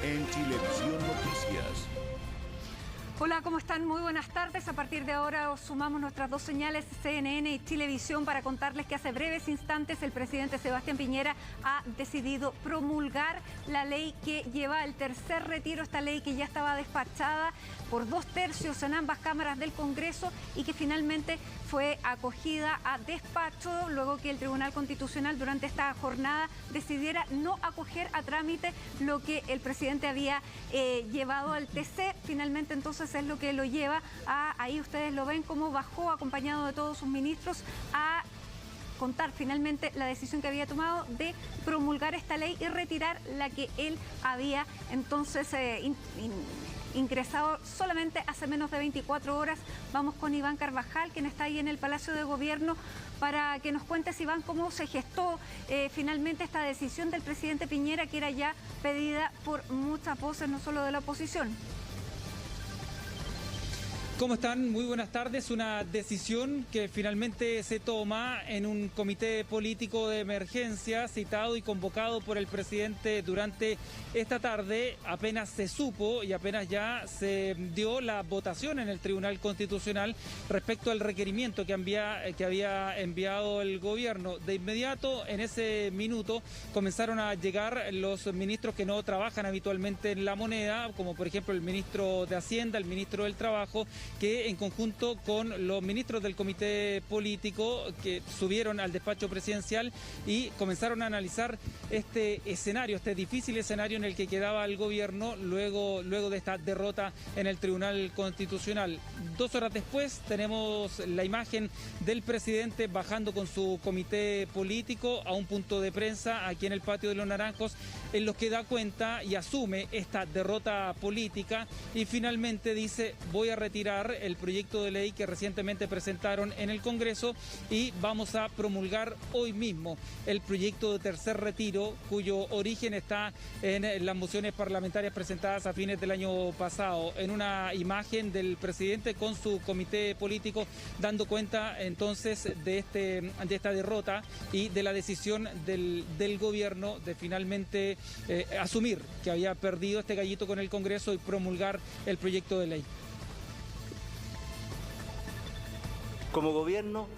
en Chilevisión Noticias. Hola, ¿cómo están? Muy buenas tardes. A partir de ahora os sumamos nuestras dos señales CNN y Chilevisión para contarles que hace breves instantes el presidente Sebastián Piñera ha decidido promulgar la ley que lleva el tercer retiro, esta ley que ya estaba despachada por 2/3 en ambas cámaras del Congreso y que finalmente fue acogida a despacho luego que el Tribunal Constitucional durante esta jornada decidiera no acoger a trámite lo que el presidente había llevado al TC. Finalmente entonces es lo que lo lleva a, ahí ustedes lo ven, cómo bajó acompañado de todos sus ministros a contar finalmente la decisión que había tomado de promulgar esta ley y retirar la que él había entonces ingresado solamente hace menos de 24 horas. Vamos con Iván Carvajal, quien está ahí en el Palacio de Gobierno, para que nos cuentes, Iván, cómo se gestó finalmente esta decisión del presidente Piñera, que era ya pedida por muchas voces, no solo de la oposición. ¿Cómo están? Muy buenas tardes. Una decisión que finalmente se toma en un comité político de emergencia citado y convocado por el presidente durante esta tarde. Apenas se supo y apenas ya se dio la votación en el Tribunal Constitucional respecto al requerimiento que había enviado el gobierno. De inmediato, en ese minuto, comenzaron a llegar los ministros que no trabajan habitualmente en la moneda, como por ejemplo el ministro de Hacienda, el ministro del Trabajo, que en conjunto con los ministros del comité político que subieron al despacho presidencial y comenzaron a analizar este escenario, este difícil escenario en el que quedaba el gobierno luego de esta derrota en el Tribunal Constitucional. 2 horas después tenemos la imagen del presidente bajando con su comité político a un punto de prensa aquí en el Patio de los Naranjos, en los que da cuenta y asume esta derrota política y finalmente dice: voy a retirar el proyecto de ley que recientemente presentaron en el Congreso y vamos a promulgar hoy mismo el proyecto de tercer retiro, cuyo origen está en las mociones parlamentarias presentadas a fines del año pasado. En una imagen del presidente con su comité político dando cuenta entonces de esta derrota y de la decisión del gobierno de finalmente asumir que había perdido este gallito con el Congreso y promulgar el proyecto de ley. Como gobierno,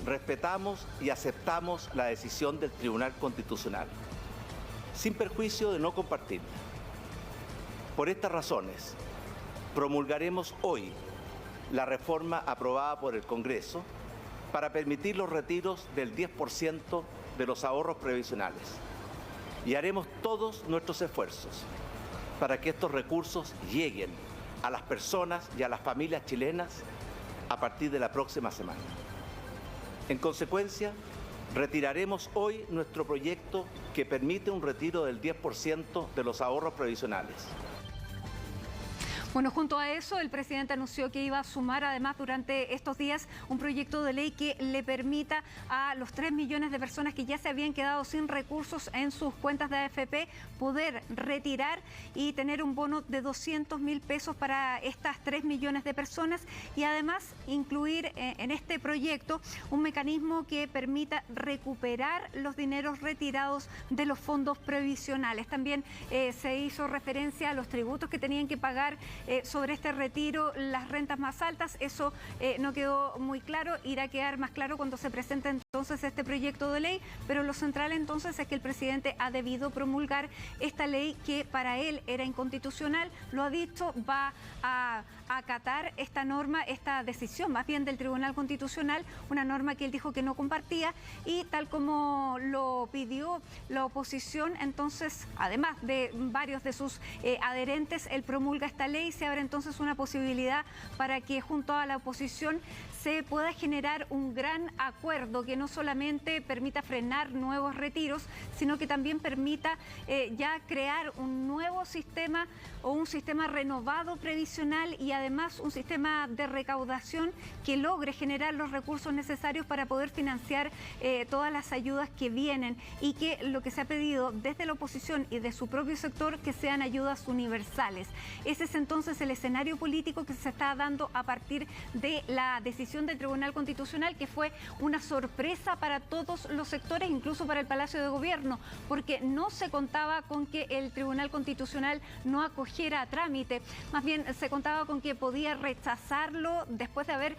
respetamos y aceptamos la decisión del Tribunal Constitucional, sin perjuicio de no compartirla. Por estas razones, promulgaremos hoy la reforma aprobada por el Congreso para permitir los retiros del 10% de los ahorros previsionales y haremos todos nuestros esfuerzos para que estos recursos lleguen a las personas y a las familias chilenas a partir de la próxima semana. En consecuencia, retiraremos hoy nuestro proyecto que permite un retiro del 10% de los ahorros previsionales. Bueno, junto a eso, el presidente anunció que iba a sumar además durante estos días un proyecto de ley que le permita a los 3 millones de personas que ya se habían quedado sin recursos en sus cuentas de AFP poder retirar y tener un bono de 200.000 pesos para estas 3 millones de personas y además incluir en este proyecto un mecanismo que permita recuperar los dineros retirados de los fondos previsionales. También se hizo referencia a los tributos que tenían que pagar sobre este retiro las rentas más altas. Eso no quedó muy claro, irá a quedar más claro cuando se presente entonces este proyecto de ley, pero lo central entonces es que el presidente ha debido promulgar esta ley que para él era inconstitucional. Lo ha dicho, va a acatar esta norma, esta decisión más bien del Tribunal Constitucional, una norma que él dijo que no compartía y tal como lo pidió la oposición, entonces además de varios de sus adherentes, él promulga esta ley. Se abre entonces una posibilidad para que junto a la oposición se pueda generar un gran acuerdo que no solamente permita frenar nuevos retiros, sino que también permita ya crear un nuevo sistema o un sistema renovado previsional y además un sistema de recaudación que logre generar los recursos necesarios para poder financiar todas las ayudas que vienen y que lo que se ha pedido desde la oposición y de su propio sector que sean ayudas universales. Ese es entonces entonces el escenario político que se está dando a partir de la decisión del Tribunal Constitucional, que fue una sorpresa para todos los sectores, incluso para el Palacio de Gobierno, porque no se contaba con que el Tribunal Constitucional no acogiera a trámite, más bien se contaba con que podía rechazarlo después de haber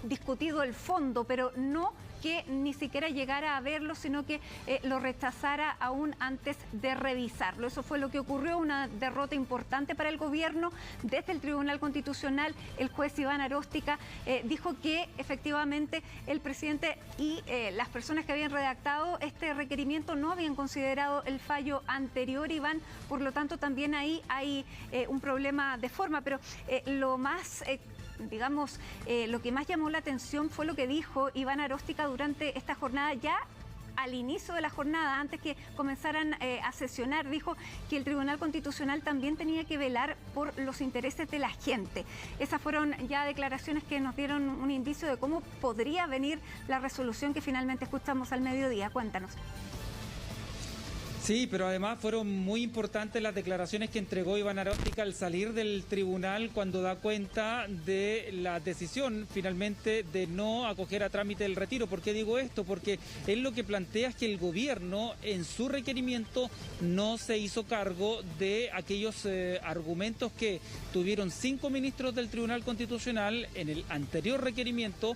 discutido el fondo, pero no que ni siquiera llegara a verlo, sino que lo rechazara aún antes de revisarlo. Eso fue lo que ocurrió, una derrota importante para el gobierno. Desde el Tribunal Constitucional, el juez Iván Aróstica dijo que efectivamente el presidente y las personas que habían redactado este requerimiento no habían considerado el fallo anterior, Iván, por lo tanto también ahí hay un problema de forma, pero lo más... digamos, lo que más llamó la atención fue lo que dijo Iván Aróstica durante esta jornada, ya al inicio de la jornada, antes que comenzaran a sesionar. Dijo que el Tribunal Constitucional también tenía que velar por los intereses de la gente. Esas fueron ya declaraciones que nos dieron un indicio de cómo podría venir la resolución que finalmente escuchamos al mediodía. Cuéntanos. Sí, pero además fueron muy importantes las declaraciones que entregó Iván Aróstica al salir del tribunal cuando da cuenta de la decisión finalmente de no acoger a trámite el retiro. ¿Por qué digo esto? Porque él lo que plantea es que el gobierno en su requerimiento no se hizo cargo de aquellos argumentos que tuvieron 5 ministros del Tribunal Constitucional en el anterior requerimiento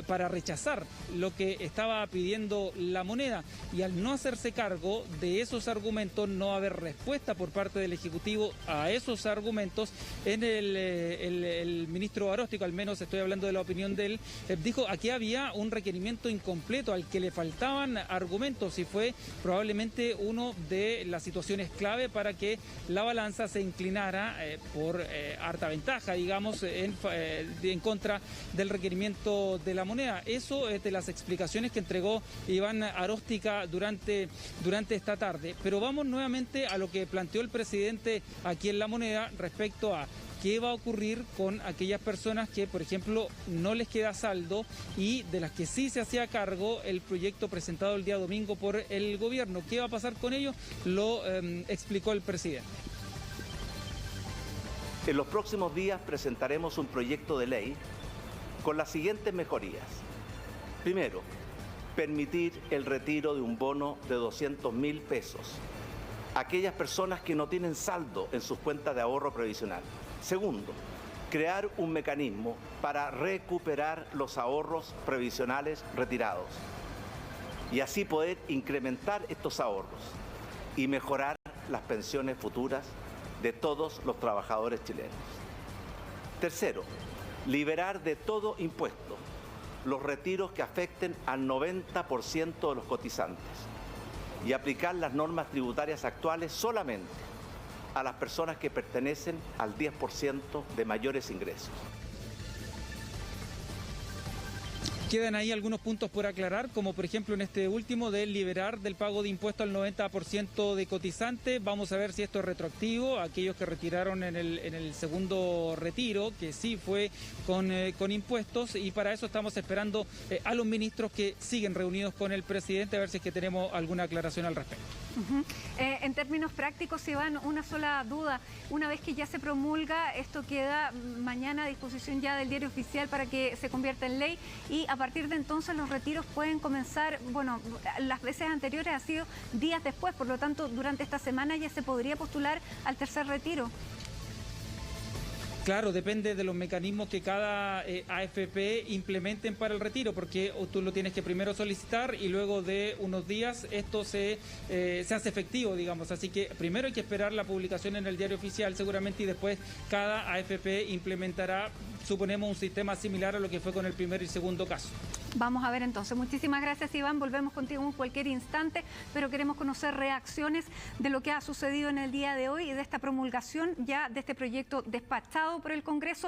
para rechazar lo que estaba pidiendo La Moneda, y al no hacerse cargo de esos argumentos, no haber respuesta por parte del Ejecutivo a esos argumentos, en el ministro Aróstica, al menos estoy hablando de la opinión de él, dijo aquí había un requerimiento incompleto al que le faltaban argumentos, y fue probablemente uno de las situaciones clave para que la balanza se inclinara por harta ventaja, digamos, en contra del requerimiento de La Moneda. Eso es de las explicaciones que entregó Iván Aróstica durante esta tarde. Pero vamos nuevamente a lo que planteó el presidente aquí en La Moneda respecto a qué va a ocurrir con aquellas personas que, por ejemplo, no les queda saldo y de las que sí se hacía cargo el proyecto presentado el día domingo por el gobierno. ¿Qué va a pasar con ellos? Lo explicó el presidente. En los próximos días presentaremos un proyecto de ley con las siguientes mejorías. Primero, permitir el retiro de un bono de 200.000 pesos a aquellas personas que no tienen saldo en sus cuentas de ahorro previsional. Segundo, crear un mecanismo para recuperar los ahorros previsionales retirados y así poder incrementar estos ahorros y mejorar las pensiones futuras de todos los trabajadores chilenos. Tercero, liberar de todo impuesto los retiros que afecten al 90% de los cotizantes y aplicar las normas tributarias actuales solamente a las personas que pertenecen al 10% de mayores ingresos. Quedan ahí algunos puntos por aclarar, como por ejemplo en este último de liberar del pago de impuestos al 90% de cotizantes. Vamos a ver si esto es retroactivo a aquellos que retiraron en el segundo retiro, que sí fue con impuestos, y para eso estamos esperando a los ministros que siguen reunidos con el presidente a ver si es que tenemos alguna aclaración al respecto. En términos prácticos, Iván, una sola duda. Una vez que ya se promulga, esto queda mañana a disposición ya del Diario Oficial para que se convierta en ley, y a partir de entonces los retiros pueden comenzar, bueno, las veces anteriores ha sido días después, por lo tanto durante esta semana ya se podría postular al tercer retiro. Claro, depende de los mecanismos que cada AFP implementen para el retiro, porque tú lo tienes que primero solicitar y luego de unos días esto se hace efectivo, digamos. Así que primero hay que esperar la publicación en el Diario Oficial seguramente, y después cada AFP implementará, suponemos, un sistema similar a lo que fue con el primer y segundo caso. Vamos a ver entonces. Muchísimas gracias, Iván. Volvemos contigo en cualquier instante, pero queremos conocer reacciones de lo que ha sucedido en el día de hoy y de esta promulgación ya de este proyecto despachado por el Congreso.